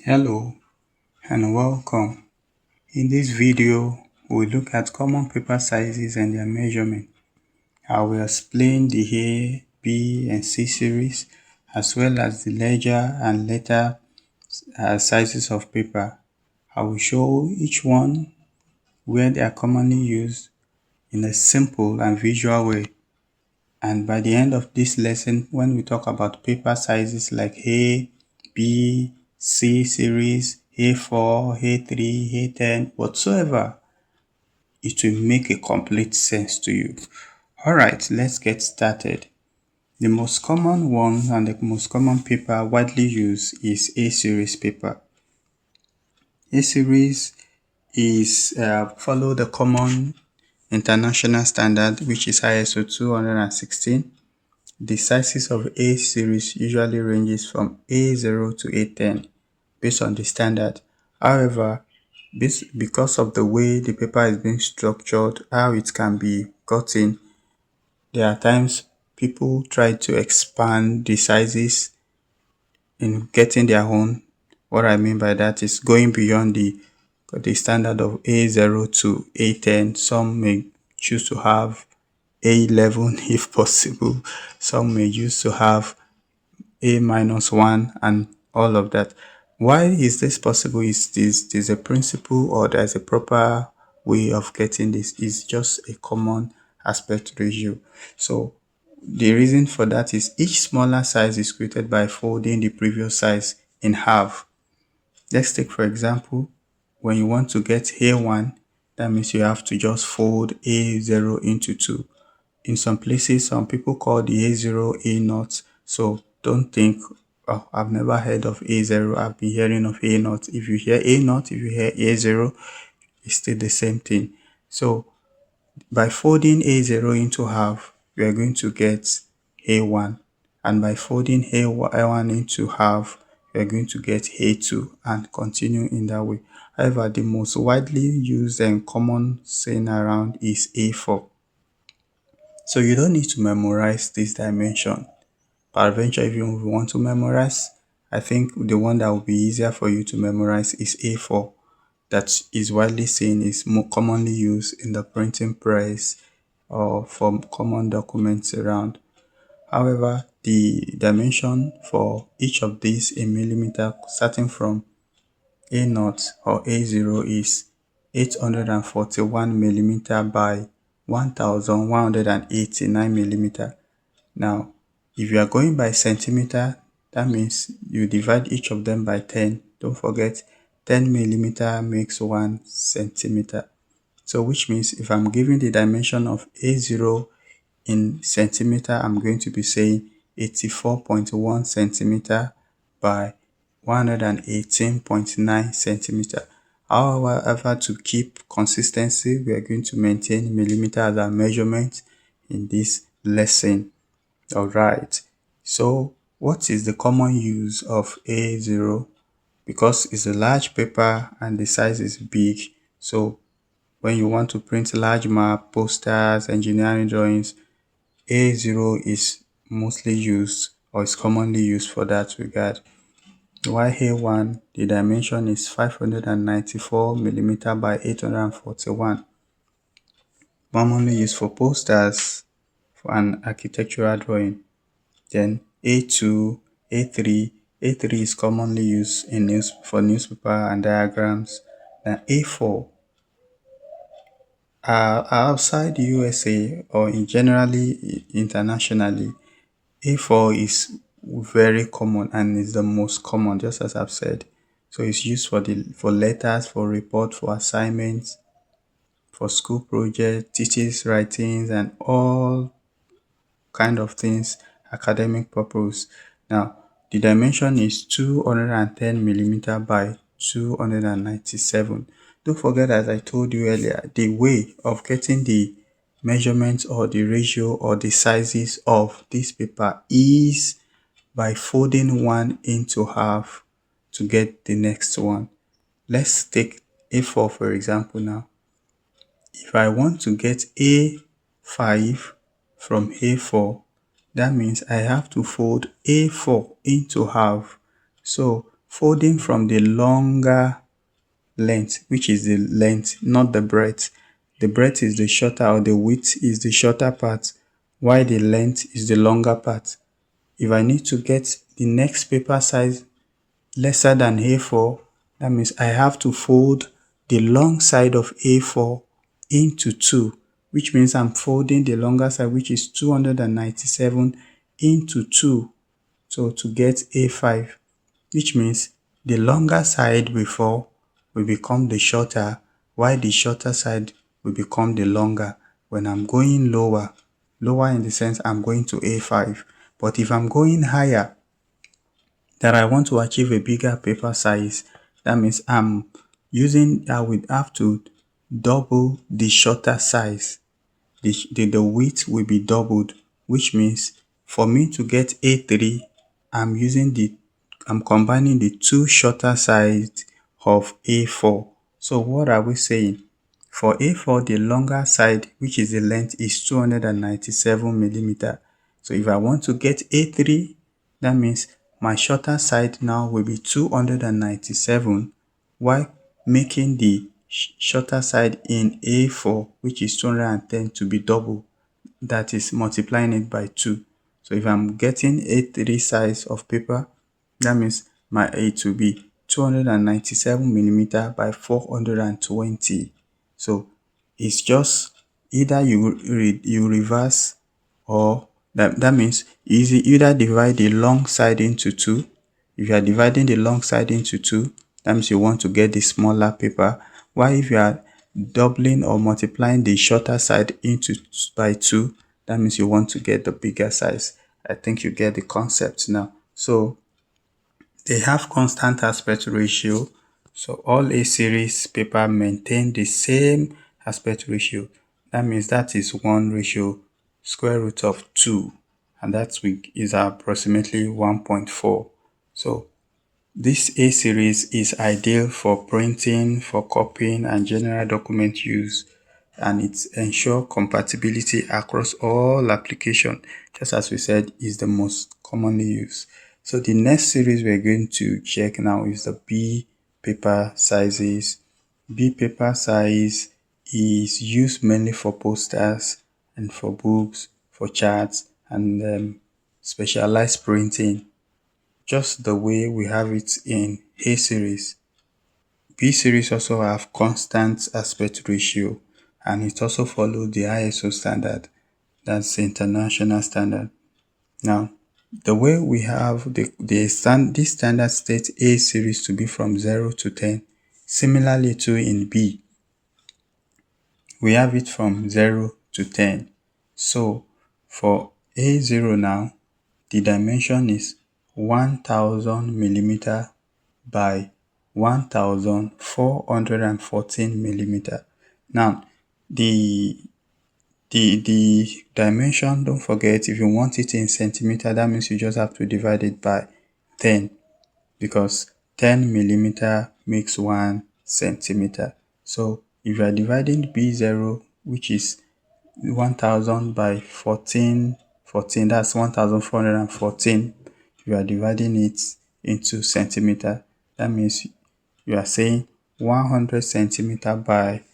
Hello and welcome. In this video, we'll look at common paper sizes and their measurement. I will explain the A, B, and C series, as well as the ledger and letter sizes of paper. I will show each one where they are commonly used in a simple and visual way. And by the end of this lesson, when we talk about paper sizes like A, B, C series, A4, A3, A10, whatsoever, it will make a complete sense to you. Alright, let's get started. The most common one and the most common paper widely used is A series paper. A series is follow the common international standard, which is ISO 216. The sizes of A series usually ranges from A0 to A10 based on the standard. However, because of the way the paper is being structured, how it can be gotten, there are times people try to expand the sizes in getting their own. What I mean by that is going beyond the standard of A0 to A10. Some may choose to have A11 if possible. Some may choose to have A-1 and all of that. Why is this possible? Is this a principle or there's a proper way of getting this? Is just a common aspect ratio. So the reason for that is each smaller size is created by folding the previous size in half. Let's take for example, when you want to get A1, that means you have to just fold A0 into 2. In some places, some people call the A0 A0. So don't think, oh, I've never heard of A0. I've been hearing of A0. If you hear A0, if you hear A0, it's still the same thing. So by folding A0 into half, we are going to get A1. And by folding A1 into half, we are going to get A2 and continue in that way. However, the most widely used and common saying around is A4. So you don't need to memorize this dimension. Peradventure, if you want to memorize, I think the one that will be easier for you to memorize is A4. That is widely seen, is more commonly used in the printing press or for common documents around. However, the dimension for each of these in millimeter, starting from A0 or A0, is 841 millimeter by 1189 millimeter. Now, if you are going by centimeter, that means you divide each of them by 10. Don't forget, 10 millimeter makes 1 centimeter. So which means if I'm giving the dimension of A0 in centimeter, I'm going to be saying 84.1 centimeter by 118.9 centimeter. However, to keep consistency, we are going to maintain millimeter as our measurement in this lesson. Alright, so what is the common use of A0? Because it's a large paper and the size is big, so when you want to print large map, posters, engineering drawings, A0 is mostly used or is commonly used for that regard. While A1, the dimension is 594 millimeter by 841, commonly used for posters for an architectural drawing. Then A2, A3, A3 is commonly used in for newspaper and diagrams. Then A4 outside the USA or in generally internationally, A4 is very common and is the most common, just as I've said. So it's used for letters, for report, for assignments, for school projects, teachers' writings, and all kind of things, academic purpose. Now, the dimension is 210 millimeter by 297. Don't forget, as I told you earlier, the way of getting the measurements or the ratio or the sizes of this paper is by folding one into half to get the next one. Let's take A4 for example now. If I want to get A5 from A4, that means I have to fold A4 into half. So folding from the longer length, which is the length, not the breadth. The breadth is the shorter, or the width is the shorter part, while the length is the longer part. If I need to get the next paper size lesser than A4, that means I have to fold the long side of A4 into 2, which means I'm folding the longer side, which is 297, into 2, so to get A5, which means the longer side before will become the shorter, while the shorter side will become the longer when I'm going lower. Lower in the sense I'm going to A5. But if I'm going higher, that I want to achieve a bigger paper size, that means I would have to double the shorter size. The width will be doubled, which means for me to get A3, I'm combining the two shorter sides of A4. So what are we saying? For A4, the longer side, which is the length, is 297 millimeter. So if I want to get A3, that means my shorter side now will be 297, while making the shorter side in A4, which is 210, to be double. That is multiplying it by 2. So if I'm getting A3 size of paper, that means my it will be 297 millimeter by 420. So it's just either you reverse, or that means you either divide the long side into 2. If you are dividing the long side into 2, that means you want to get the smaller paper. While if you are doubling or multiplying the shorter side into by 2, that means you want to get the bigger size. I think you get the concept now. So they have constant aspect ratio. So all A series paper maintain the same aspect ratio. That means that is 1 ratio square root of 2, and that is approximately 1.4. So this A series is ideal for printing, for copying, and general document use, and it ensures compatibility across all applications. Just as we said, is the most commonly used. So the next series we're going to check now is the B paper sizes. B paper size is used mainly for posters and for books, for charts, and specialized printing, just the way we have it in A series. B series also have constant aspect ratio, and it also follows the ISO standard. That's the international standard. Now, the way we have this standard states A series to be from 0 to 10. Similarly to in B, we have it from 0 to 10. So for A0 now, the dimension is 1000 millimeter by 1414 millimeter. Now, the dimension, don't forget, if you want it in centimeter, that means you just have to divide it by 10, because 10 millimeter makes 1 centimeter. So if you are dividing B0, which is 1000 by 14, that's 1414. You are dividing it into centimeter. That means you are saying 100 centimeter by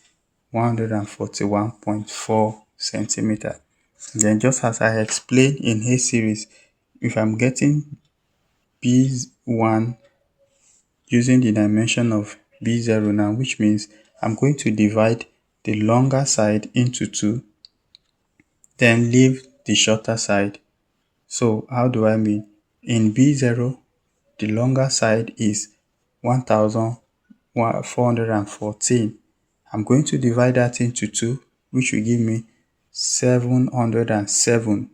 141.4 centimeter. Then, just as I explained in A series, if I'm getting B1 using the dimension of B0 now, which means I'm going to divide the longer side into 2, then leave the shorter side. So how do I mean? In B0, the longer side is 1414. I'm going to divide that into 2, which will give me 707.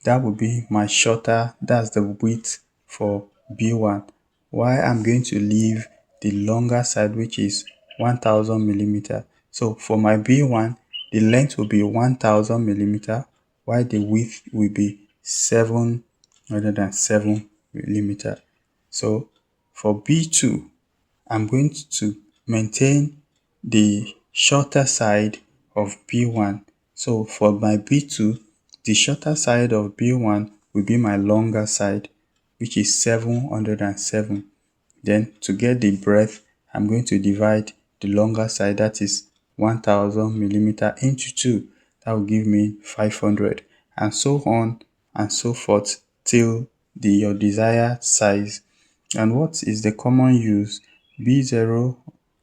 That will be my shorter, that's the width for B1. Why I'm going to leave the longer side, which is 1000 millimeter. So for my B1, the length will be 1000 millimeter, while the width will be 707 millimeter. So for B2, I'm going to maintain the shorter side of B1. So for my B2, the shorter side of B1 will be my longer side, which is 707. Then to get the breadth, I'm going to divide the longer side, that is 1000 millimeter, into 2. That will give me 500, and so on and so forth till your desired size. And what is the common use? B0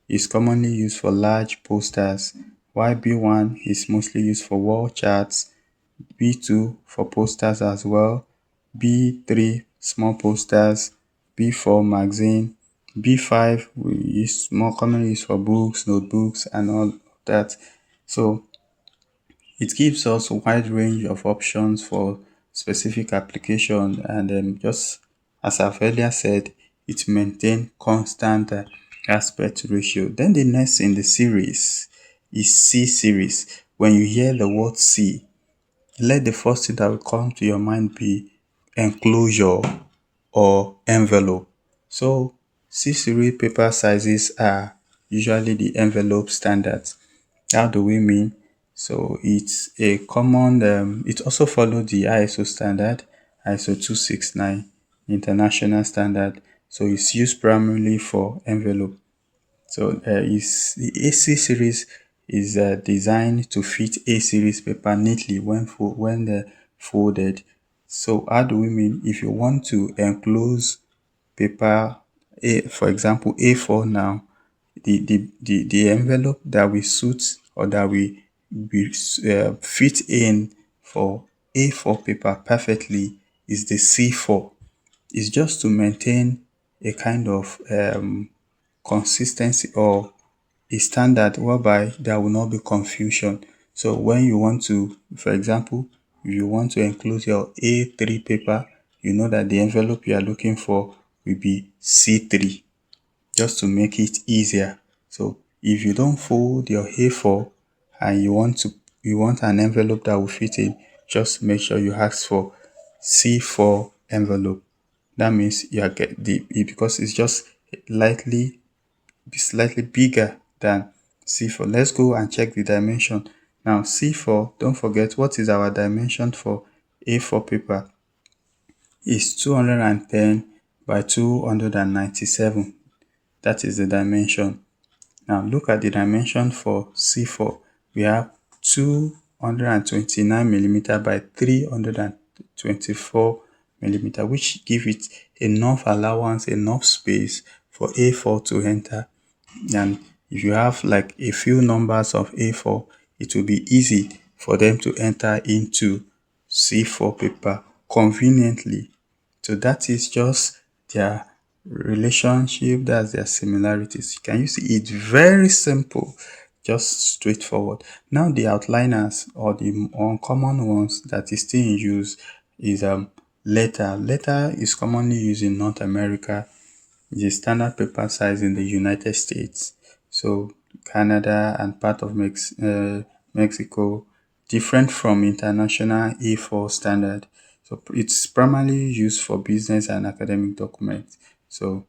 is commonly used for large posters, while B1 is mostly used for wall charts, B2 for posters as well, B3 small posters, B4 magazine, B5 is more commonly used for books, notebooks, and all of that. So it gives us a wide range of options for specific application, and just as I've earlier said, it maintains constant aspect ratio. Then the next in the series is C series. When you hear the word C, let the first thing that will come to your mind be enclosure or envelope. So C-series paper sizes are usually the envelope standards. How do we mean? So it's a common, it also follows the ISO standard, ISO 269 international standard. So it's used primarily for envelope. So is the AC series is designed to fit A series paper neatly when folded. So how do we mean? If you want to enclose paper A, for example A4 now, the envelope that we suit or that we fit in for A4 paper perfectly is the C4. It's just to maintain a kind of consistency or a standard whereby there will not be confusion. So when you want to, for example, if you want to enclose your A3 paper, you know that the envelope you are looking for will be C3, just to make it easier. So if you don't fold your A4 and you want an envelope that will fit in, just make sure you ask for C4 envelope. That means you are because it's just lightly slightly bigger than C4. Let's go and check the dimension. Now C4, don't forget what is our dimension for A4 paper is 210 by 297. That is the dimension. Now look at the dimension for C4. We have 229 millimeter by 324 millimeter, which give it enough allowance, enough space for A4 to enter. And if you have like a few numbers of A4, it will be easy for them to enter into C4 paper conveniently. So that is just their relationship, that's their similarities. Can you see? It's very simple, just straightforward. Now the outliners or the uncommon ones that is still in use is letter. Letter is commonly used in North America. The standard paper size in the United States, so Canada and part of Mexico, different from international A4 standard. So it's primarily used for business and academic documents. So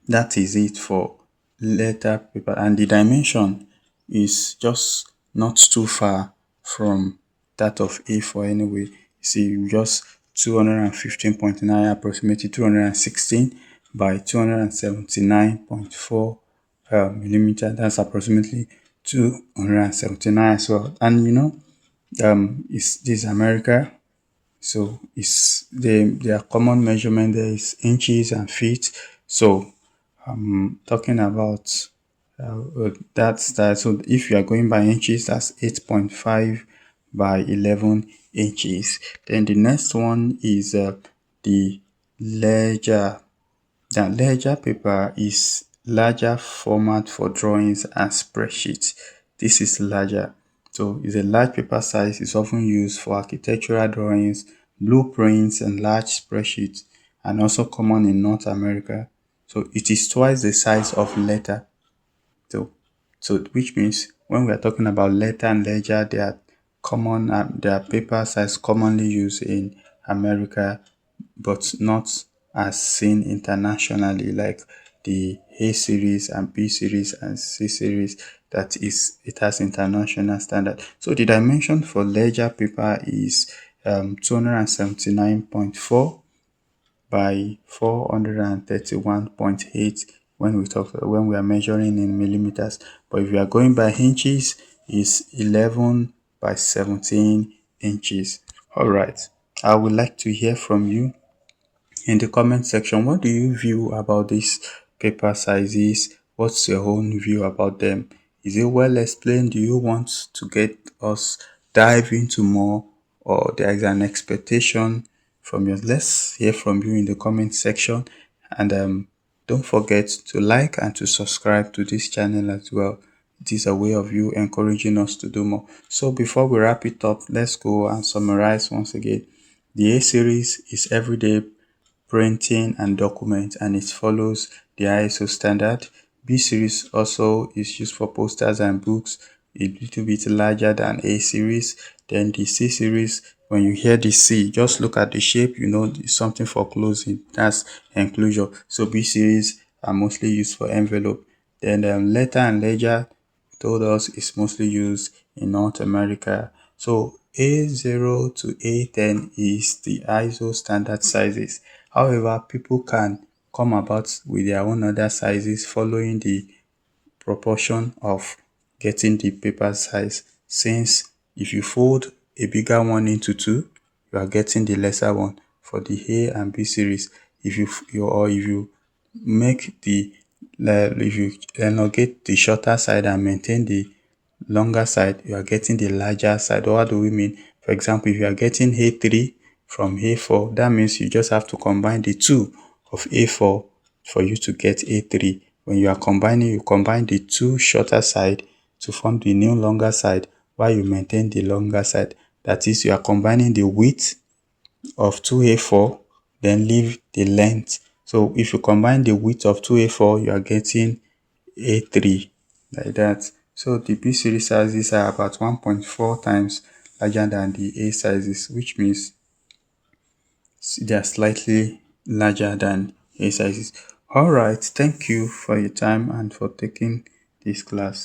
that is it for letter paper, and the dimension is just not too far from that of A4 anyway. See, just 215.9, approximately 216 by 279.4 millimeter. That's approximately 279 as well. And this is America, so it's their common measurement there is inches and feet. So talking about that's that. So if you are going by inches, that's 8.5 by 11 inches. Then the next one is the ledger. The ledger paper is larger format for drawings and spreadsheets. This is larger. So it's a large paper size. It's often used for architectural drawings, blueprints, and large spreadsheets, and also common in North America. So it is twice the size of letter. So which means when we are talking about letter and ledger, they are common. They are paper size commonly used in America, but not as seen internationally like the A series and B series and C series. That is, it has international standard. So the dimension for ledger paper is 279.4 by 431.8 when we are measuring in millimeters. But if you are going by inches, it's 11 by 17 inches. All right. I would like to hear from you in the comment section. What do you view about these paper sizes? What's your own view about them? Is it well explained? Do you want to get us dive into more, or there is an expectation from you? Let's hear from you in the comment section. And don't forget to like and to subscribe to this channel as well. It is a way of you encouraging us to do more. So before we wrap it up, let's go and summarize once again. The A series is everyday printing and document, and it follows the ISO standard. B series also is used for posters and books, a little bit larger than A series. Then the C series, when you hear the C, just look at the shape, you know it's something for closing, that's enclosure. So B series are mostly used for envelope. Then letter and ledger told us is mostly used in North America. So A0 to A10 is the ISO standard sizes. However, people can come about with their own other sizes following the proportion of getting the paper size. Since if you fold a bigger one into two, you are getting the lesser one for the A and B series. If you make the if you elongate the shorter side and maintain the longer side, you are getting the larger side. What do we mean? For example, if you are getting A3 from A4, that means you just have to combine the two of A4 for you to get A3. When you are combining, you combine the two shorter side to form the new longer side while you maintain the longer side. That is, you are combining the width of 2A4, then leave the length. So if you combine the width of 2A4, you are getting A3, like that. So the B series sizes are about 1.4 times larger than the A sizes, which means they are slightly larger than A sizes. All right, thank you for your time and for taking this class.